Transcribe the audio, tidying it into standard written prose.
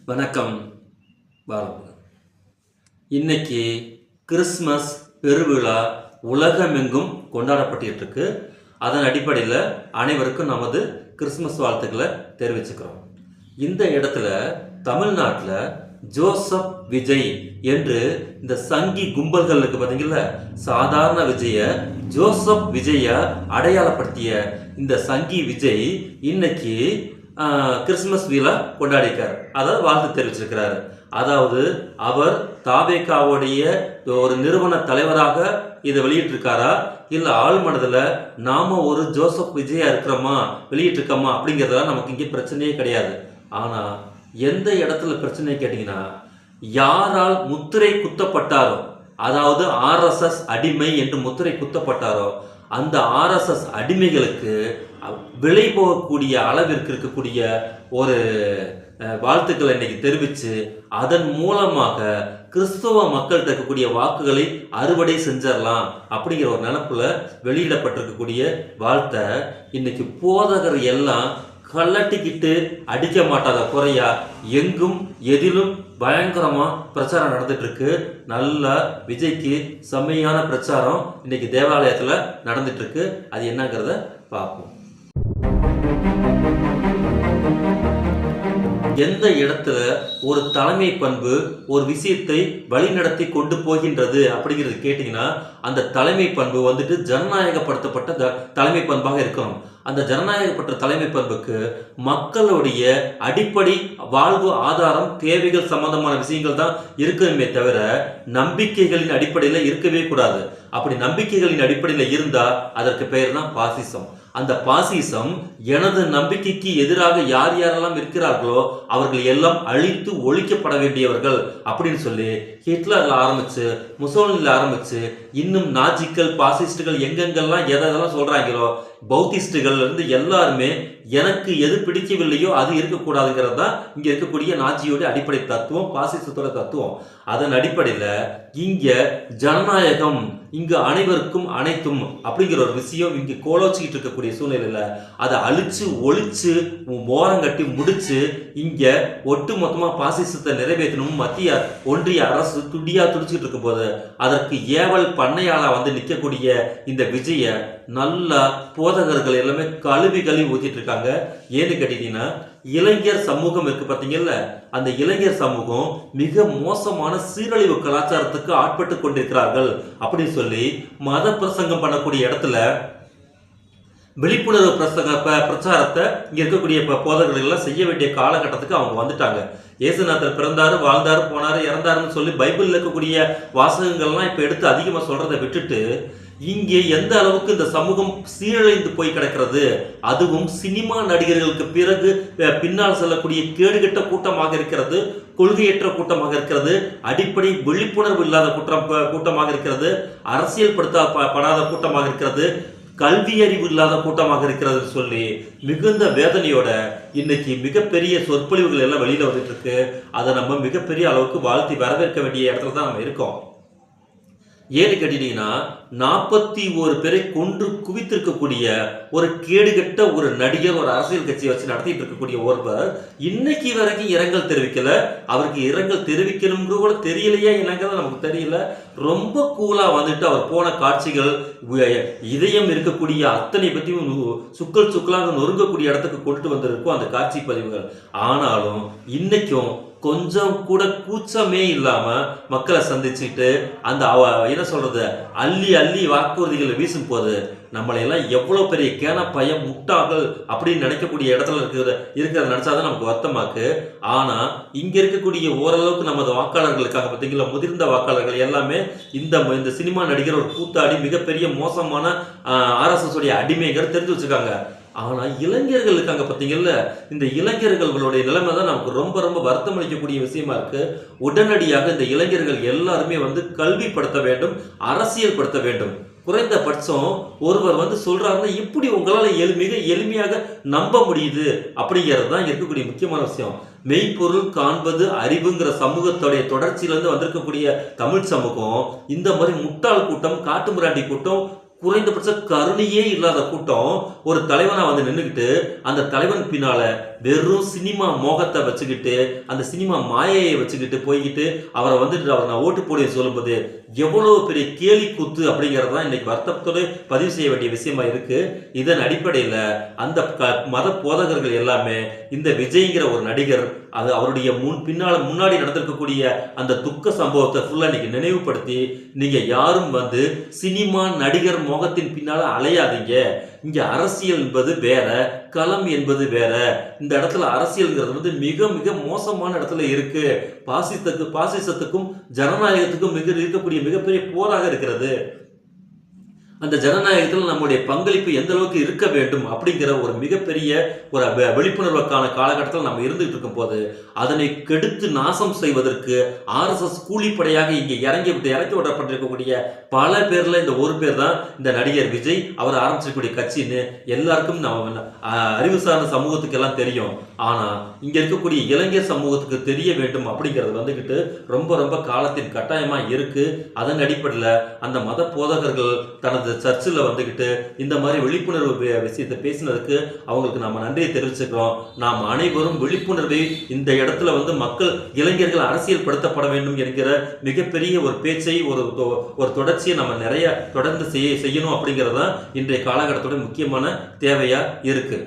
வணக்கம் பாலமுருகன். இன்னைக்கு கிறிஸ்மஸ் பெருவிழா உலகமெங்கும் கொண்டாடப்பட்டு இருக்கு. அதன் அடிப்படையில் அனைவருக்கும் நமது கிறிஸ்மஸ் வாழ்த்துக்களை தெரிவிச்சுக்கிறோம். இந்த இடத்துல தமிழ்நாட்டில் ஜோசப் விஜய் என்று இந்த சங்கி கும்பல்கள் இருக்கு பார்த்தீங்களா, சாதாரண விஜய ஜோசப் விஜய அடையாளப்படுத்திய இந்த சங்கி விஜய் இன்னைக்கு கிறிஸ்மஸ் வீலா கொண்டாடிக்கார், அதாவது வாழ்த்து தெரிவிச்சிருக்கிறாரு. அதாவது அவர் தாவேகாவுடைய ஒரு நிறுவன தலைவராக இதை வெளியிட்டிருக்காரா, இல்லை ஆள் மனதில் நாம ஒரு ஜோசப் விஜயா இருக்கிறோமா வெளியிட்டிருக்கோமா அப்படிங்கிறதெல்லாம் நமக்கு இங்கே பிரச்சனையே கிடையாது. ஆனால் எந்த இடத்துல பிரச்சனை கேட்டிங்கன்னா, யாரால் முத்திரை குத்தப்பட்டாரோ, அதாவது ஆர்எஸ்எஸ் அடிமை என்று முத்திரை குத்தப்பட்டாரோ அந்த ஆர்எஸ்எஸ் அடிமைகளுக்கு விலை போகக்கூடிய அளவிற்கு இருக்கக்கூடிய ஒரு வாழ்த்துக்களை இன்னைக்கு தெரிவித்து அதன் மூலமாக கிறிஸ்தவ மக்கள்கிட்ட இருக்கக்கூடிய வாக்குகளை அறுவடை செஞ்சிடலாம் அப்படிங்கிற ஒரு நினப்புல வெளியிடப்பட்டிருக்கக்கூடிய வாழ்த்தை இன்னைக்கு போதகர் எல்லாம் கல்லட்டிக்கிட்டு அடிக்க மாட்டாத குறையா எங்கும் எதிலும் பயங்கரமா பிரச்சாரம் நடந்துட்டு இருக்கு. நல்லா விஜய்க்கு செம்மையான பிரச்சாரம் இன்னைக்கு தேவாலயத்துல நடந்துட்டு இருக்கு. அது என்னங்கிறத பார்ப்போம். எந்த இடத்துல ஒரு தலைமை பண்பு ஒரு விஷயத்தை வழிநடத்தி கொண்டு போகின்றது அப்படிங்கிறது கேட்டிங்கன்னா, அந்த தலைமை பண்பு வந்துட்டு ஜனநாயகப்படுத்தப்பட்ட தலைமை பண்பாக இருக்கணும். அந்த ஜனநாயகப்பட்ட தலைமை பண்புக்கு மக்களுடைய அடிப்படை வாழ்வு ஆதாரம் தேவைகள் சம்பந்தமான விஷயங்கள் தான் இருக்கணுமே தவிர நம்பிக்கைகளின் அடிப்படையில் இருக்கவே கூடாது. அப்படி நம்பிக்கைகளின் அடிப்படையில் இருந்தால் அதற்கு பெயர் தான் பாசிசம். அந்த பாசிசம் எனது நம்பிக்கைக்கு எதிராக யார் யாரெல்லாம் இருக்கிறார்களோ அவர்கள் எல்லாம் அழித்து ஒழிக்கப்பட வேண்டியவர்கள் அப்படின்னு சொல்லி ஹிட்லர்ல ஆரம்பிச்சு முசோலினில ஆரம்பிச்சு இன்னும் நாஜிக்கள் பாசிஸ்டுகள் எங்கெங்கெல்லாம் எதெல்லாம் சொல்றாங்களோ பௌத்திஸ்டுகள் இருந்து எல்லாருமே எனக்கு எது பிடிக்கவில்லையோ அது இருக்கக்கூடாதுங்கிறது தான் இங்க இருக்கக்கூடிய நாஜியோட அடிப்படை தத்துவம், பாசிசத்தோட தத்துவம். அதன் அடிப்படையில் இங்க ஜனநாயகம் இங்கு அனைவருக்கும் அனைத்தும் அப்படிங்கிற ஒரு விஷயம் இங்கு கோலோச்சிக்கிட்டு இருக்கக்கூடிய சூழ்நிலையில அதை அழிச்சு ஒழிச்சு ஓரங்கட்டி முடிச்சு இங்க ஒட்டு மொத்தமா பாசிசத்தை நிறைவேற்றணும் மத்திய ஒன்றிய அரசு துடிச்சுட்டு இருக்கும் போது அதற்கு ஏவல் பண்ணையாளா வந்து நிற்கக்கூடிய இந்த விஜய நல்லா போதகர்கள் எல்லாமே கழுவி ஊத்திட்டு இருக்காங்க. ஏன்னு கேட்டீங்கன்னா, இளைஞர் சமூகம் இருக்கு பார்த்தீங்கல்ல, அந்த இளைஞர் சமூகம் மிக மோசமான சீரழிவு கலாச்சாரத்துக்கு ஆட்பட்டு கொண்டிருக்கிறார்கள் அப்படின்னு சொல்லி மத பிரசங்கம் பண்ணக்கூடிய இடத்துல விழிப்புணர்வு பிரச்சாரத்தை இங்க இருக்கக்கூடிய போதகர்கள் எல்லாம் செய்ய வேண்டிய காலகட்டத்துக்கு அவங்க வந்துட்டாங்க. இயேசுநாதர் பிறந்தாரு, வாழ்ந்தாரு, போனாரு, இறந்தாருன்னு சொல்லி பைபிள்ல இருக்கக்கூடிய வாசகங்கள்லாம் இப்ப எடுத்து அதிகமா சொல்றதை விட்டுட்டு இங்கே எந்த அளவுக்கு இந்த சமூகம் சீரழிந்து போய் கிடக்கிறது, அதுவும் சினிமா நடிகர்களுக்கு பிறகு பின்னால் செல்லக்கூடிய கேடுகட்ட கூட்டமாக இருக்கிறது, கொள்கையற்ற கூட்டமாக இருக்கிறது, அடிப்படை விழிப்புணர்வு இல்லாத கூட்டமாக இருக்கிறது, அரசியல் படாத கூட்டமாக இருக்கிறது, கல்வி அறிவு இல்லாத கூட்டமாக இருக்கிறது சொல்லி மிகுந்த வேதனையோட இன்னைக்கு மிகப்பெரிய சொற்பொழிவுகள் எல்லாம் வெளியில வந்துட்டு இருக்கு. அதை நம்ம மிகப்பெரிய அளவுக்கு வாழ்த்தி வரவேற்க வேண்டிய இடத்துல தான் நம்ம இருக்கோம். ஏன்னு கேட்டீங்கன்னா, 41 பேரை கொன்று குவித்திருக்கக்கூடிய ஒரு கேடுகட்ட ஒரு நடிகர் ஒரு அரசியல் கட்சியை வச்சு நடத்திட்டு இருக்கக்கூடிய ஒருவர் இன்னைக்கு வரைக்கும் இரங்கல் தெரிவிக்கல. அவருக்கு இரங்கல் தெரிவிக்கணும் கூட தெரியலையா என்னங்கிறது நமக்கு தெரியல. ரொம்ப கூலா வந்துட்டு அவர் போன காட்சிகள் இதயம் இருக்கக்கூடிய அத்தனை பற்றியும் சுக்கலாக நொறுங்கக்கூடிய இடத்துக்கு கொண்டு வந்திருக்கும் அந்த காட்சி பதிவுகள். ஆனாலும் இன்னைக்கும் கொஞ்சம் கூட கூச்சமே இல்லாம மக்களை சந்திச்சுட்டு அந்த என்ன சொல்றது அள்ளி அள்ளி வாக்குறுதிகளை வீசும் போது நம்மளை எல்லாம் எவ்வளவு பெரிய கேன பயம் முட்டாள்கள் அப்படின்னு நினைக்கக்கூடிய இடத்துல இருக்கிறத நினைச்சாதான் நமக்கு வருத்தமாக்கு. ஆனா இங்க இருக்கக்கூடிய ஓரளவுக்கு நமது வாக்காளர்களுக்காக பார்த்தீங்களா, முதிர்ந்த வாக்காளர்கள் எல்லாமே இந்த சினிமா நடிகர் ஒரு கூத்தாடி மிகப்பெரிய மோசமான ஆர்எஸ்எஸ் உடைய அடிமைகள் தெரிஞ்சு வச்சிருக்காங்க. ஆனா இளைஞர்கள் இருக்காங்க பார்த்தீங்கல்ல, இந்த இளைஞர்களுடைய நிலைமை தான் நமக்கு ரொம்ப ரொம்ப வருத்தம் அளிக்கக்கூடிய விஷயமா இருக்கு. உடனடியாக இந்த இளைஞர்கள் எல்லாருமே வந்து கல்விப்படுத்த வேண்டும், அரசியல் படுத்த வேண்டும். குறைந்தபட்சம் ஒருவர் வந்து சொல்றாருன்னா இப்படி உங்களால மிக எளிமையாக நம்ப முடியுது அப்படிங்கிறது தான் இருக்கக்கூடிய முக்கியமான விஷயம். மெய்ப்பொருள் காண்பது அறிவுங்கிற சமூகத்துடைய தொடர்ச்சியிலிருந்து வந்திருக்கக்கூடிய தமிழ் சமூகம் இந்த மாதிரி முட்டாள் கூட்டம், காட்டுமிராண்டி கூட்டம் குறைந்தபட்ச கருணையே இல்லாத கூட்டம் ஒரு தலைவனா வந்து நின்றுக்கிட்டு அந்த தலைவன் பின்னால வெறும் சினிமா மோகத்தை வச்சுக்கிட்டு அந்த சினிமா மாயையை வச்சுக்கிட்டு போய்கிட்டு அவரை வந்துட்டு அவர் நான் ஓட்டு போடுவேன் சொல்லும்போது எவ்வளவு பெரிய கேலி கூத்து அப்படிங்கிறது தான் இன்னைக்கு வருத்தத்தோடு பதிவு செய்ய வேண்டிய விஷயமா இருக்கு. இதன் அடிப்படையில் அந்த மத போதகர்கள் எல்லாமே இந்த விஜய்ங்கிற ஒரு நடிகர் அது அவருடைய முன்னாடி நடந்திருக்கக்கூடிய அந்த துக்க சம்பவத்தை ஃபுல்லா இன்னைக்கு நினைவுபடுத்தி நீங்க யாரும் வந்து சினிமா நடிகர் மோகத்தின் பின்னால அலையாதீங்க. இங்க அரசியல் என்பது வேற, களம் என்பது வேற. இந்த இடத்துல அரசியல்ங்கிறது வந்து மிக மிக மோசமான இடத்துல இருக்கு. பாசிசத்துக்கும் ஜனநாயகத்துக்கும் இருக்கக்கூடிய மிகப்பெரிய போராக இருக்கிறது. அந்த ஜனநாயகத்தில் நம்முடைய பங்களிப்பு எந்த அளவுக்கு இருக்க வேண்டும் அப்படிங்கிற ஒரு மிகப்பெரிய ஒரு விழிப்புணர்வுக்கான காலகட்டத்தில் நம்ம இருந்துகிட்டு இருக்கும் போது அதனை கெடுத்து நாசம் செய்வதற்கு ஆர்எஸ்எஸ் கூலிப்படையாக இங்கே இறக்கி விடப்பட்டிருக்கக்கூடிய பல பேர்ல இந்த ஒரு பேர் தான் இந்த நடிகர் விஜய். அவர் ஆரம்பிச்சிருக்கக்கூடிய கட்சின்னு எல்லாருக்கும் நம்ம அறிவு சார்ந்த சமூகத்துக்கு எல்லாம் தெரியும். ஆனா இங்க இருக்கக்கூடிய இளைஞர் சமூகத்துக்கு தெரிய வேண்டும் அப்படிங்கிறது வந்துகிட்டு ரொம்ப ரொம்ப காலத்தின் கட்டாயமா இருக்கு. அதன் அடிப்படையில் அந்த மத போதகர்கள் தனது சர்ச்சில் வந்துகிட்டு இந்த மாதிரி விழிப்புணர்வு விஷயத்தை பேசினதுக்கு அவங்களுக்கு நம்ம நன்றியை தெரிவிச்சுக்கிறோம். நாம் அனைவரும் விழிப்புணர்வை இந்த இடத்துல வந்து மக்கள் இளைஞர்கள் அரசியல் படுத்தப்பட வேண்டும் என்கிற மிகப்பெரிய ஒரு பேச்சை ஒரு தொடர்ச்சியை நம்ம நிறைய தொடர்ந்து செய்யணும் அப்படிங்கிறது தான் இன்றைய காலகட்டத்தோட முக்கியமான தேவையா இருக்கு.